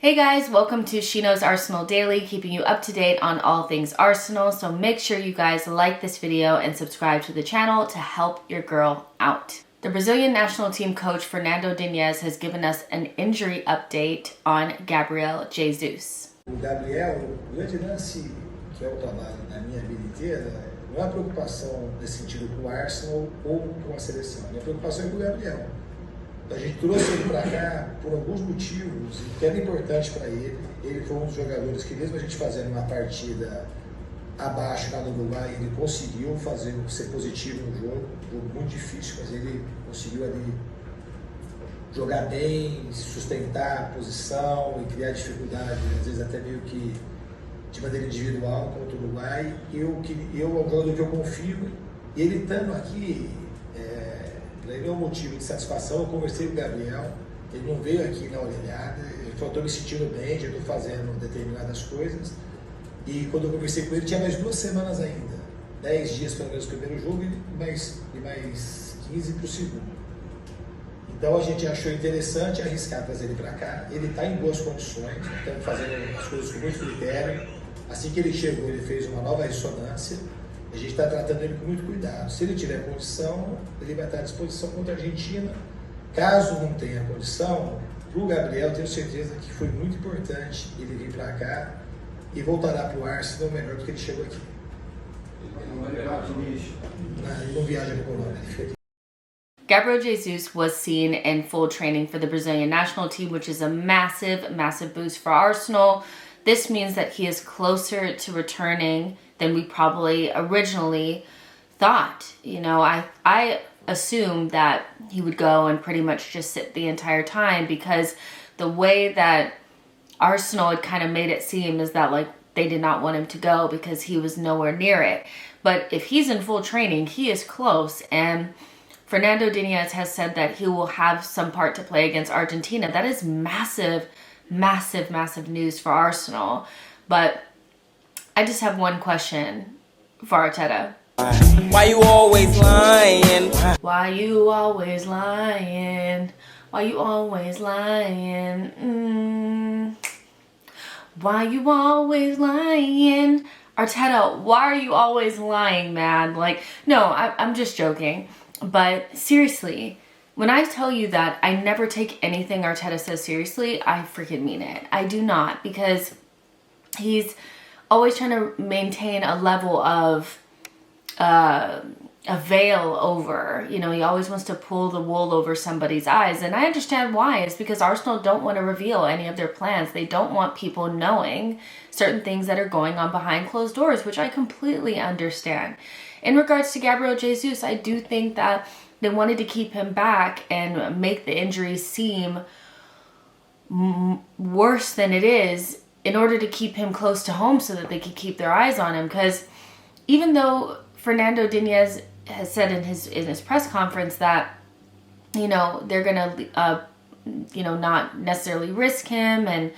Hey guys, welcome to She Knows Arsenal Daily, keeping you up to date on all things Arsenal. So make sure you guys like this video and subscribe to the channel to help your girl out. The Brazilian national team coach Fernando Diniz has given us an injury update on Gabriel Jesus. O Gabriel, o grande lance que é o trabalho na minha vida inteira, não é a preocupação nesse sentido com o Arsenal ou com a seleção. A minha preocupação é com o Gabriel. A gente trouxe ele para cá por alguns motivos que era importante para ele. Ele foi um dos jogadores que, mesmo a gente fazendo uma partida abaixo lá no Uruguai, ele conseguiu ser positivo no jogo muito difícil, mas ele conseguiu ali jogar bem, sustentar a posição e criar dificuldade, às vezes até meio que de maneira individual contra o Uruguai. Eu é um jogador que eu confio, e ele estando aqui, ele é um motivo de satisfação. Eu conversei com o Gabriel, ele não veio aqui na orelhada, ele falou: estou me sentindo bem, já estou fazendo determinadas coisas. E quando eu conversei com ele, tinha mais 2 semanas ainda, 10 dias pelo menos o primeiro jogo e mais 15 para o segundo. Então a gente achou interessante arriscar trazer ele para cá. Ele está em boas condições, estamos fazendo as coisas com muito critério. Assim que ele chegou, ele fez uma nova ressonância. A gente está tratando ele com muito cuidado. Se ele tiver condição, ele vai estar à disposição contra a Argentina. Caso não tenha condição, para o Gabriel, tenho certeza que foi muito importante ele vir para cá e voltará para o Arsenal melhor do que ele chegou aqui. Ele não viaja para a Colômbia, ele fica aqui. Gabriel Jesus was seen in full training for the Brazilian national team, which is a massive, massive boost for Arsenal. This means that he is closer to returning than we probably originally thought. You know, I assumed that he would go and pretty much just sit the entire time, because the way that Arsenal had kind of made it seem is that, like, they did not want him to go because he was nowhere near it. But if he's in full training, he is close. And Fernando Diniz has said that he will have some part to play against Argentina. That is massive, massive, massive news for Arsenal. But I just have one question for Arteta. Why you always lying? Why you always lying? Why you always lying? Why you always lying? Arteta, why are you always lying, man? Like, no, I'm just joking. But seriously, when I tell you that I never take anything Arteta says seriously, I freaking mean it. I do not, because he's always trying to maintain a level of a veil over, you know, he always wants to pull the wool over somebody's eyes. And I understand why. It's because Arsenal don't want to reveal any of their plans. They don't want people knowing certain things that are going on behind closed doors, which I completely understand. In regards to Gabriel Jesus, I do think that they wanted to keep him back and make the injury seem worse than it is in order to keep him close to home so that they could keep their eyes on him. Because even though Fernando Diniz has said in his press conference that, you know, they're gonna not necessarily risk him, and,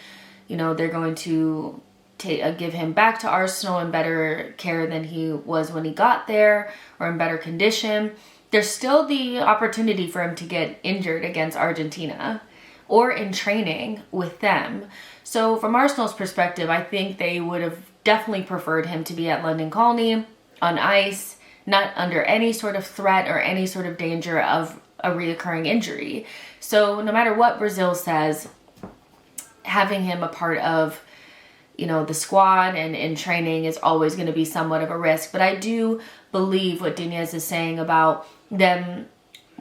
you know, they're going to give him back to Arsenal in better care than he was when he got there, or in better condition, there's still the opportunity for him to get injured against Argentina or in training with them. So from Arsenal's perspective, I think they would have definitely preferred him to be at London Colney on ice, not under any sort of threat or any sort of danger of a reoccurring injury. So no matter what Brazil says, having him a part of, you know, the squad and in training is always going to be somewhat of a risk. But I do believe what Diniz is saying about them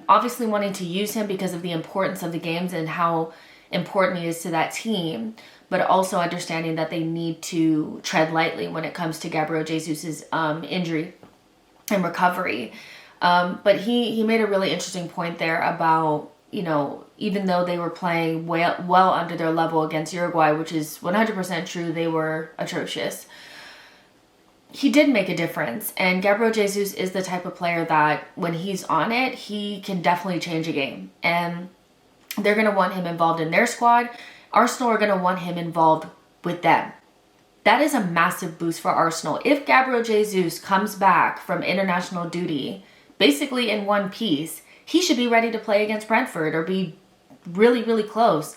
obviously wanting to use him because of the importance of the games and how important he is to that team, but also understanding that they need to tread lightly when it comes to Gabriel Jesus's injury and recovery. But he made a really interesting point there about, you know, even though they were playing well under their level against Uruguay, which is 100% true, they were atrocious, he did make a difference. And Gabriel Jesus is the type of player that when he's on it, he can definitely change a game. And they're going to want him involved in their squad. Arsenal are going to want him involved with them. That is a massive boost for Arsenal. If Gabriel Jesus comes back from international duty, basically in one piece, he should be ready to play against Brentford or be really, really close.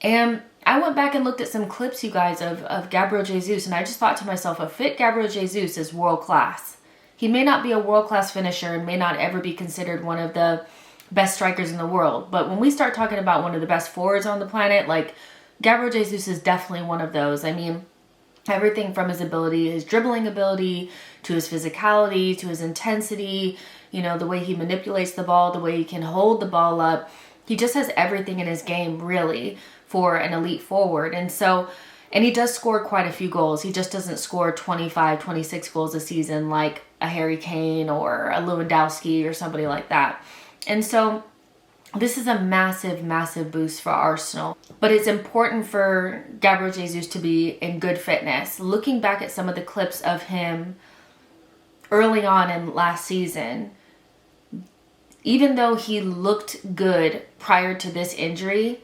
And I went back and looked at some clips, you guys, of Gabriel Jesus, and I just thought to myself, a fit Gabriel Jesus is world class. He may not be a world class finisher and may not ever be considered one of the best strikers in the world, but when we start talking about one of the best forwards on the planet, like, Gabriel Jesus is definitely one of those. I mean, everything from his ability, his dribbling ability, to his physicality, to his intensity, you know, the way he manipulates the ball, the way he can hold the ball up. He just has everything in his game, really, for an elite forward. And so, and he does score quite a few goals. He just doesn't score 25, 26 goals a season like a Harry Kane or a Lewandowski or somebody like that. And so this is a massive, massive boost for Arsenal. But it's important for Gabriel Jesus to be in good fitness. Looking back at some of the clips of him early on in last season, even though he looked good prior to this injury,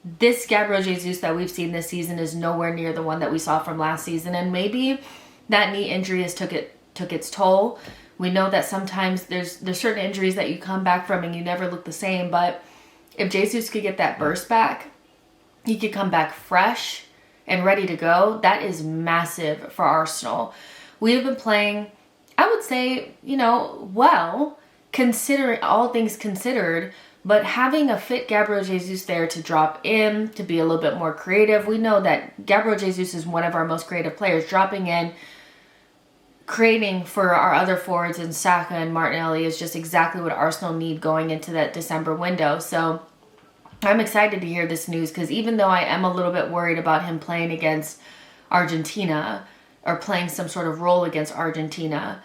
this Gabriel Jesus that we've seen this season is nowhere near the one that we saw from last season. And maybe that knee injury has took its toll. We know that sometimes there's certain injuries that you come back from and you never look the same. But if Jesus could get that burst back, he could come back fresh and ready to go. That is massive for Arsenal. We have been playing, I would say, you know, well, considering all things considered, but having a fit Gabriel Jesus there to drop in, to be a little bit more creative. We know that Gabriel Jesus is one of our most creative players, dropping in, creating for our other forwards in Saka and Martinelli is just exactly what Arsenal need going into that December window. So I'm excited to hear this news, because even though I am a little bit worried about him playing against Argentina or playing some sort of role against Argentina,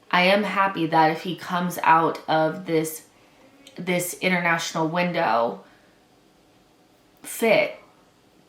I am happy that if he comes out of this international window fit,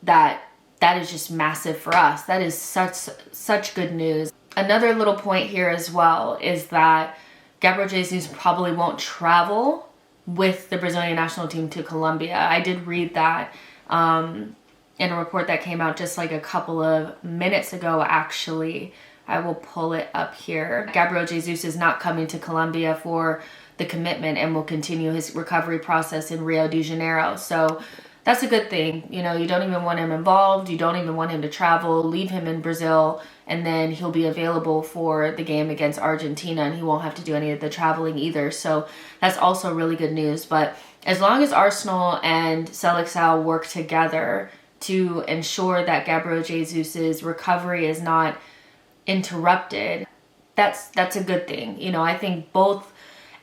that is just massive for us. That is such good news. Another little point here as well is that Gabriel Jesus probably won't travel with the Brazilian national team to Colombia. I did read that in a report that came out just like a couple of minutes ago, actually. I will pull it up here. Gabriel Jesus is not coming to Colombia for the commitment and will continue his recovery process in Rio de Janeiro. So that's a good thing. You know, you don't even want him involved. You don't even want him to travel. Leave him in Brazil, and then he'll be available for the game against Argentina, and he won't have to do any of the traveling either. So that's also really good news. But as long as Arsenal and Seleção work together to ensure that Gabriel Jesus's recovery is not interrupted, that's a good thing. You know, I think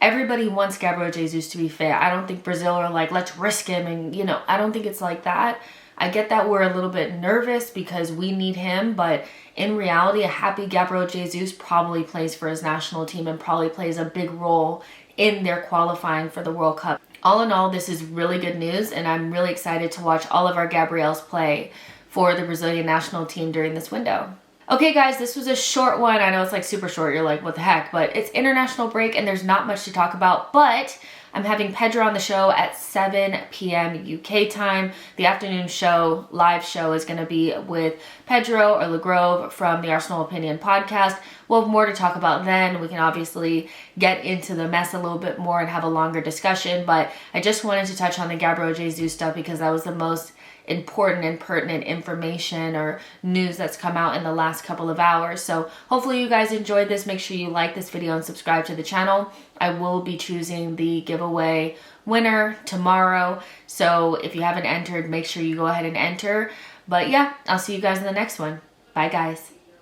everybody wants Gabriel Jesus to be fit. I don't think Brazil are like, let's risk him, and, you know, I don't think it's like that. I get that we're a little bit nervous because we need him, but in reality, a happy Gabriel Jesus probably plays for his national team and probably plays a big role in their qualifying for the World Cup. All in all, this is really good news, and I'm really excited to watch all of our Gabriels play for the Brazilian national team during this window. Okay guys, this was a short one. I know it's like super short. You're like, what the heck? But it's international break and there's not much to talk about. But I'm having Pedro on the show at 7 p.m. UK time. The afternoon show, live show, is going to be with Pedro or LeGrove from the Arsenal Opinion podcast. We'll have more to talk about then. We can obviously get into the mess a little bit more and have a longer discussion. But I just wanted to touch on the Gabriel Jesus stuff because that was the most important and pertinent information or news that's come out in the last couple of hours. So hopefully you guys enjoyed this. Make sure you like this video and subscribe to the channel. I will be choosing the giveaway winner tomorrow. So if you haven't entered, make sure you go ahead and enter. But yeah, I'll see you guys in the next one. Bye guys.